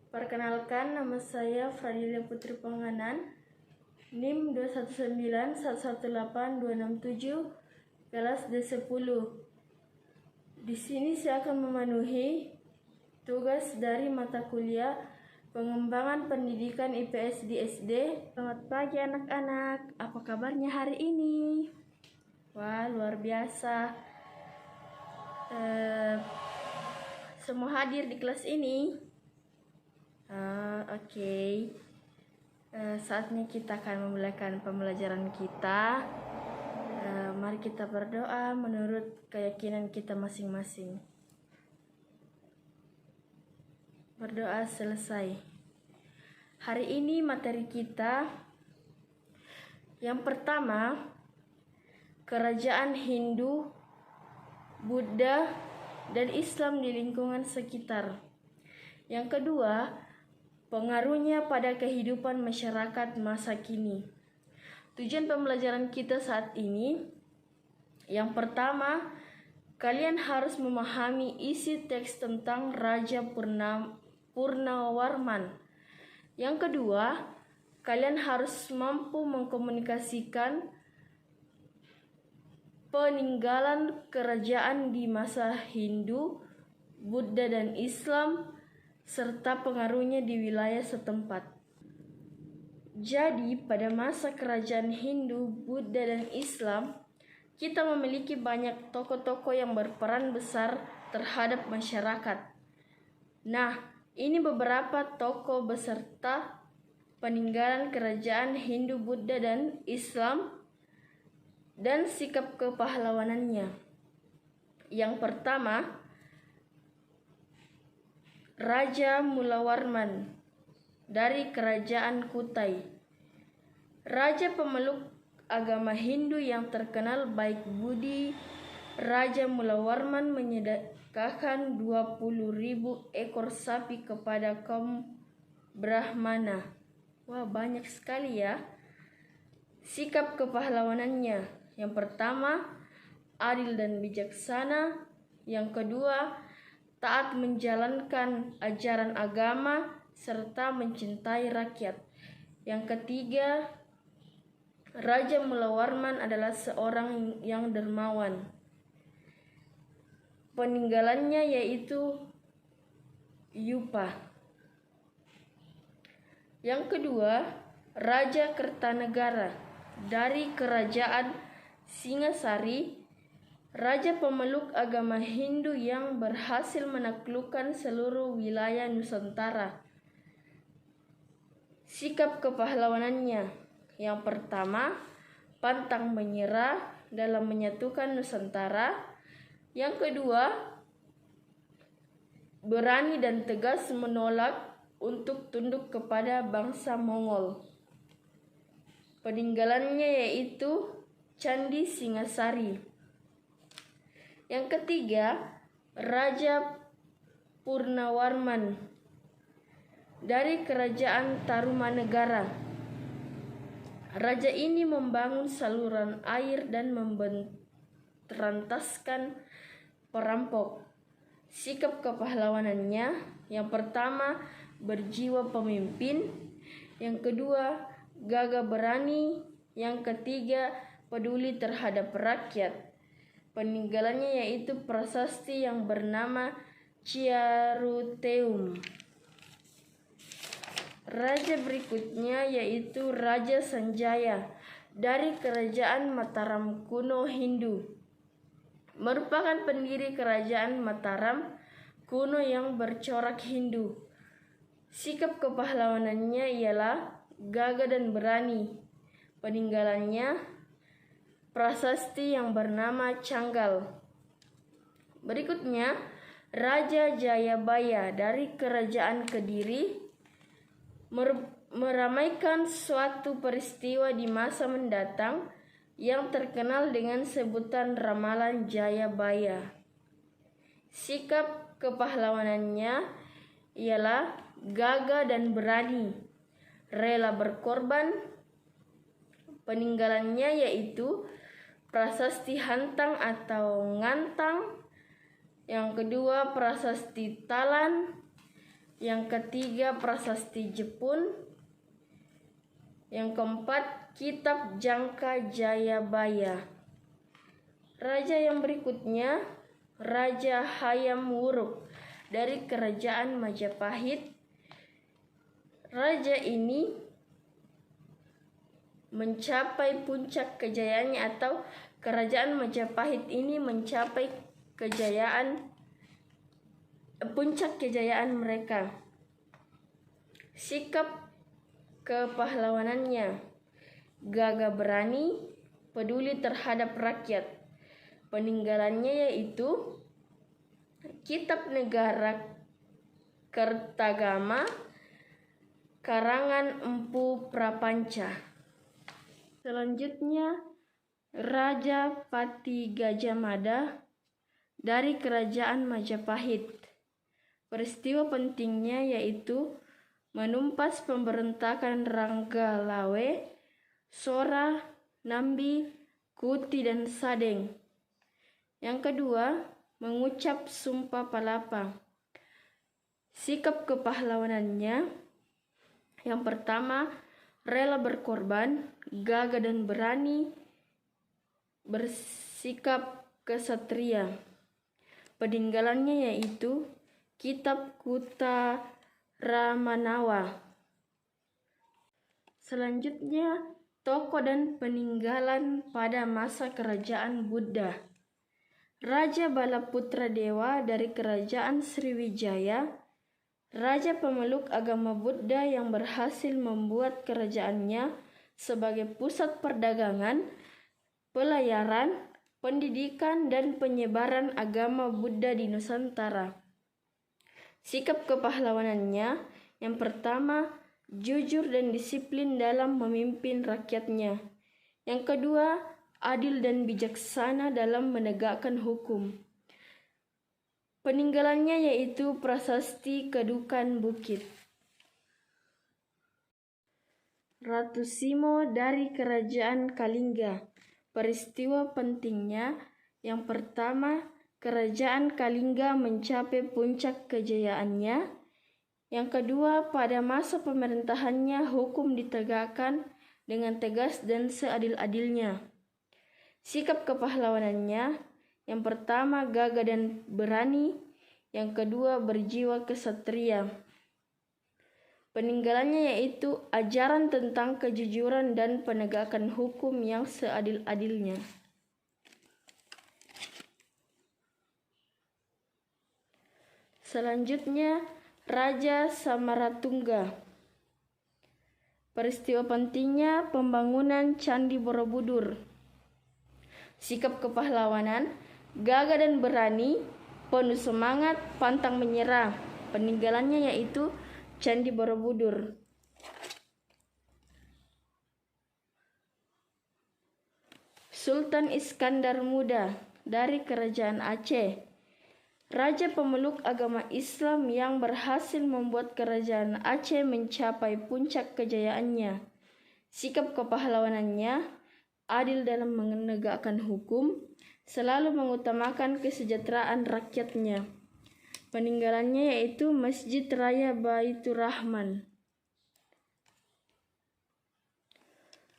Perkenalkan, nama saya Fradilia Putri Panganan, NIM 219118267, kelas D10. Di sini saya akan memenuhi tugas dari mata kuliah Pengembangan Pendidikan IPS di SD. Selamat pagi anak-anak, apa kabarnya hari ini? Wah, luar biasa. Semua hadir di kelas ini. Oke. Saatnya kita akan memulaikan pembelajaran kita. Mari kita berdoa menurut keyakinan kita masing-masing. Berdoa selesai. Hari ini materi kita yang pertama, kerajaan Hindu, Buddha, dan Islam di lingkungan sekitar. Yang kedua, pengaruhnya pada kehidupan masyarakat masa kini. Tujuan pembelajaran kita saat ini, yang pertama, kalian harus memahami isi teks tentang Raja Purnawarman. Yang kedua, kalian harus mampu mengkomunikasikan peninggalan kerajaan di masa Hindu, Buddha, dan Islam, serta pengaruhnya di wilayah setempat. Jadi, pada masa kerajaan Hindu, Buddha, dan Islam, kita memiliki banyak tokoh-tokoh yang berperan besar terhadap masyarakat. Nah, ini beberapa tokoh beserta peninggalan kerajaan Hindu, Buddha, dan Islam, dan sikap kepahlawanannya. Yang pertama, Raja Mulawarman dari Kerajaan Kutai. Raja pemeluk agama Hindu yang terkenal baik budi, Raja Mulawarman menyedekahkan 20.000 ekor sapi kepada kaum Brahmana. Wah, banyak sekali ya. Sikap kepahlawanannya. Yang pertama, adil dan bijaksana. Yang kedua, taat menjalankan ajaran agama serta mencintai rakyat. Yang ketiga, Raja Mulawarman adalah seorang yang dermawan. Peninggalannya yaitu Yupa. Yang kedua, Raja Kertanegara dari Kerajaan Singasari. Raja pemeluk agama Hindu yang berhasil menaklukkan seluruh wilayah Nusantara. Sikap kepahlawanannya. Yang pertama, pantang menyerah dalam menyatukan Nusantara. Yang kedua, berani dan tegas menolak untuk tunduk kepada bangsa Mongol. Peninggalannya yaitu Candi Singasari. Yang ketiga, Raja Purnawarman dari Kerajaan Tarumanegara. Raja ini membangun saluran air dan memberantaskan perampok. Sikap kepahlawanannya, yang pertama, berjiwa pemimpin. Yang kedua, gagah berani. Yang ketiga, peduli terhadap rakyat. Peninggalannya yaitu prasasti yang bernama Ciaruteum. Raja berikutnya yaitu Raja Sanjaya dari Kerajaan Mataram kuno Hindu. Merupakan pendiri Kerajaan Mataram kuno yang bercorak Hindu. Sikap kepahlawanannya ialah gagah dan berani. Peninggalannya prasasti yang bernama Canggal. Berikutnya, Raja Jayabaya dari Kerajaan Kediri meramaikan suatu peristiwa di masa mendatang yang terkenal dengan sebutan Ramalan Jayabaya. Sikap kepahlawanannya ialah gagah dan berani, rela berkorban. Peninggalannya yaitu prasasti Hantang atau Ngantang. Yang kedua, prasasti Talan. Yang ketiga, Prasasti Jepun. Yang keempat, Kitab Jangka Jayabaya. Raja yang berikutnya, Raja Hayam Wuruk dari Kerajaan Majapahit. Raja ini mencapai puncak kejayaannya, atau Kerajaan Majapahit ini mencapai puncak kejayaan mereka. Sikap kepahlawanannya, gagah berani, peduli terhadap rakyat. Peninggalannya yaitu Kitab Negara Kertagama karangan Empu Prapanca. Selanjutnya, Raja Pati Gajah Mada dari Kerajaan Majapahit. Peristiwa pentingnya yaitu menumpas pemberontakan Ranggalawe, Sora, Nambi, Kuti, dan Sadeng. Yang kedua, mengucap Sumpah Palapa. Sikap kepahlawanannya, yang pertama, rela berkorban, gagah dan berani, bersikap kesatria. Peninggalannya yaitu Kitab Kuta Ramanawa. Selanjutnya, tokoh dan peninggalan pada masa kerajaan Buddha. Raja Balaputra Dewa dari Kerajaan Sriwijaya, raja pemeluk agama Buddha yang berhasil membuat kerajaannya sebagai pusat perdagangan, pelayaran, pendidikan, dan penyebaran agama Buddha di Nusantara. Sikap kepahlawanannya, yang pertama, jujur dan disiplin dalam memimpin rakyatnya. Yang kedua, adil dan bijaksana dalam menegakkan hukum. Peninggalannya yaitu Prasasti Kedukan Bukit. Ratu Simo dari Kerajaan Kalingga. Peristiwa pentingnya, yang pertama, Kerajaan Kalingga mencapai puncak kejayaannya. Yang kedua, pada masa pemerintahannya hukum ditegakkan dengan tegas dan seadil-adilnya. Sikap kepahlawanannya, yang pertama, gagah dan berani. Yang kedua, berjiwa kesatria. Peninggalannya yaitu ajaran tentang kejujuran dan penegakan hukum yang seadil-adilnya. Selanjutnya, Raja Samaratungga. Peristiwa pentingnya, pembangunan Candi Borobudur. Sikap kepahlawanan, gagah dan berani, penuh semangat, pantang menyerah. Peninggalannya yaitu Candi Borobudur. Sultan Iskandar Muda dari Kerajaan Aceh. Raja pemeluk agama Islam yang berhasil membuat Kerajaan Aceh mencapai puncak kejayaannya. Sikap kepahlawanannya, adil dalam menegakkan hukum, selalu mengutamakan kesejahteraan rakyatnya. Peninggalannya yaitu Masjid Raya Baitur Rahman.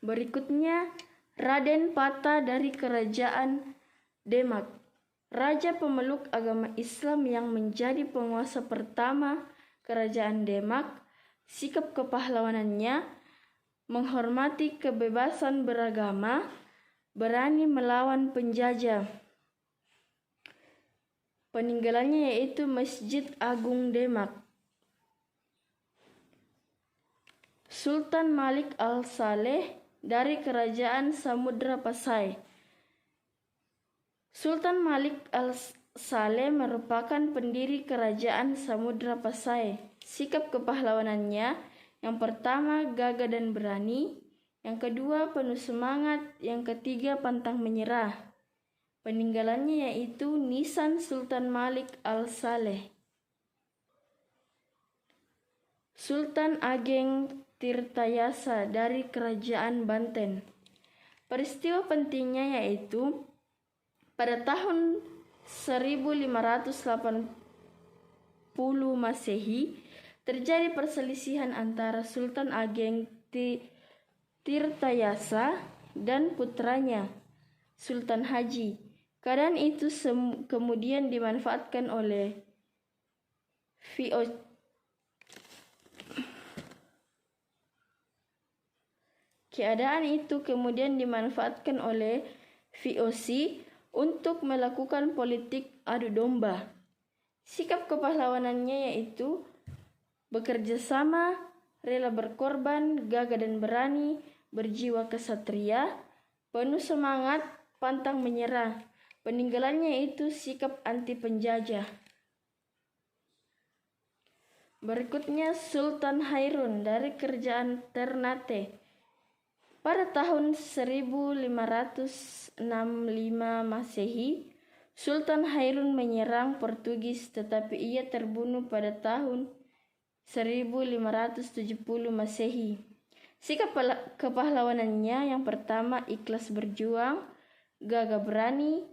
Berikutnya, Raden Pata dari Kerajaan Demak. Raja pemeluk agama Islam yang menjadi penguasa pertama Kerajaan Demak. Sikap kepahlawanannya, menghormati kebebasan beragama, berani melawan penjajah. Peninggalannya yaitu Masjid Agung Demak. Sultan Malik Al-Saleh dari Kerajaan Samudra Pasai. Sultan Malik Al-Saleh merupakan pendiri Kerajaan Samudra Pasai. Sikap kepahlawanannya, yang pertama, gagah dan berani. Yang kedua, penuh semangat. Yang ketiga, pantang menyerah. Peninggalannya yaitu Nisan Sultan Malik Al-Saleh. Sultan Ageng Tirtayasa dari Kerajaan Banten. Peristiwa pentingnya yaitu pada tahun 1580 Masehi, terjadi perselisihan antara Sultan Ageng Tirtayasa dan putranya, Sultan Haji. Keadaan itu kemudian dimanfaatkan oleh VOC untuk melakukan politik adu domba. Sikap kepahlawanannya yaitu bekerja sama, rela berkorban, gagah dan berani, berjiwa kesatria, penuh semangat, pantang menyerah. Peninggalannya yaitu sikap anti penjajah. Berikutnya Sultan Hairun dari kerajaan Ternate. Pada tahun 1565 Masehi, Sultan Hairun menyerang Portugis, tetapi ia terbunuh pada tahun 1570 Masehi. Sikap kepahlawanannya yang pertama ikhlas berjuang, gagah berani,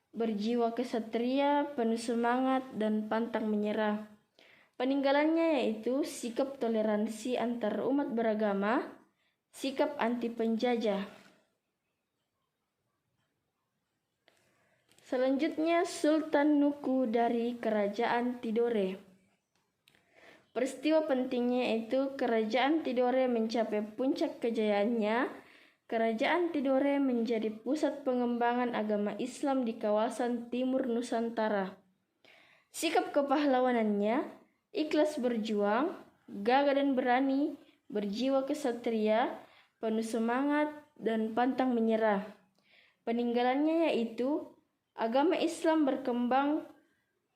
berjiwa kesatria, penuh semangat, dan pantang menyerah. Peninggalannya yaitu sikap toleransi antar umat beragama, sikap anti penjajah. Selanjutnya Sultan Nuku dari kerajaan Tidore. Peristiwa pentingnya yaitu kerajaan Tidore mencapai puncak kejayaannya. Kerajaan Tidore menjadi pusat pengembangan agama Islam di kawasan timur Nusantara. Sikap kepahlawanannya ikhlas berjuang, gagah dan berani, berjiwa kesatria, penuh semangat, dan pantang menyerah. Peninggalannya yaitu agama Islam berkembang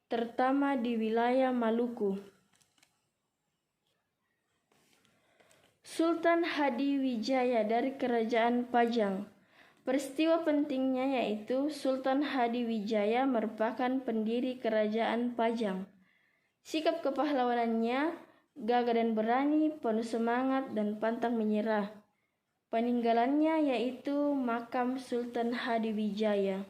terutama di wilayah Maluku. Sultan Hadiwijaya dari kerajaan Pajang. Peristiwa pentingnya yaitu Sultan Hadiwijaya merupakan pendiri kerajaan Pajang. Sikap kepahlawanannya gagah dan berani, penuh semangat, dan pantang menyerah. Peninggalannya yaitu makam Sultan Hadiwijaya.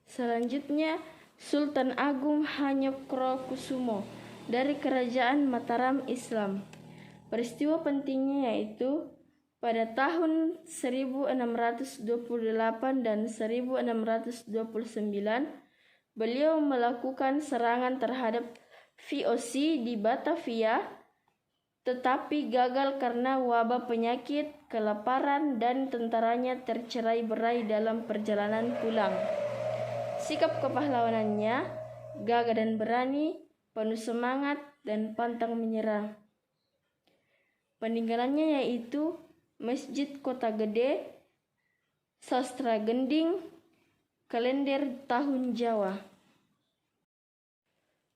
Selanjutnya Sultan Agung Hanyokrokusumo dari kerajaan Mataram Islam. Peristiwa pentingnya yaitu pada tahun 1628 dan 1629 beliau melakukan serangan terhadap VOC di Batavia, tetapi gagal karena wabah penyakit, kelaparan, dan tentaranya tercerai-berai dalam perjalanan pulang. Sikap kepahlawanannya gagah dan berani, penuh semangat, dan pantang menyerah. Peninggalannya yaitu Masjid Kota Gede, Sastra Gending, Kalender Tahun Jawa.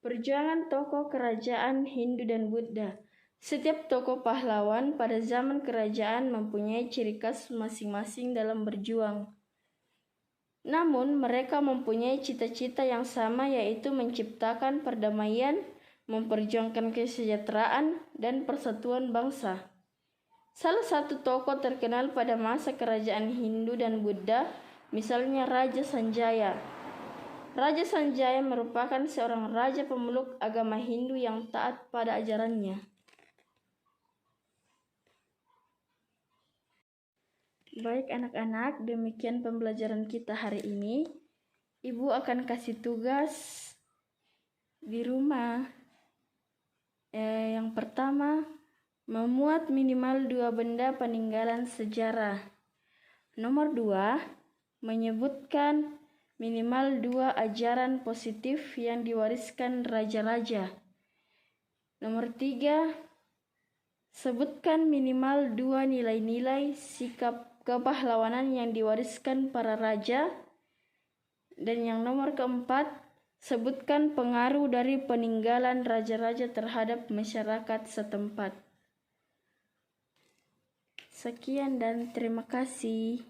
Perjuangan tokoh kerajaan Hindu dan Buddha. Setiap tokoh pahlawan pada zaman kerajaan mempunyai ciri khas masing-masing dalam berjuang. Namun mereka mempunyai cita-cita yang sama, yaitu menciptakan perdamaian, memperjuangkan kesejahteraan, dan persatuan bangsa. Salah satu tokoh terkenal pada masa kerajaan Hindu dan Buddha, misalnya Raja Sanjaya. Raja Sanjaya merupakan seorang raja pemeluk agama Hindu yang taat pada ajarannya. Baik anak-anak, demikian pembelajaran kita hari ini. Ibu akan kasih tugas di rumah. Yang pertama, memuat minimal 2 benda peninggalan sejarah. Nomor 2, menyebutkan minimal 2 ajaran positif yang diwariskan raja-raja. Nomor 3, sebutkan minimal 2 nilai-nilai sikap kepahlawanan yang diwariskan para raja. Dan yang nomor keempat, sebutkan pengaruh dari peninggalan raja-raja terhadap masyarakat setempat. Sekian dan terima kasih.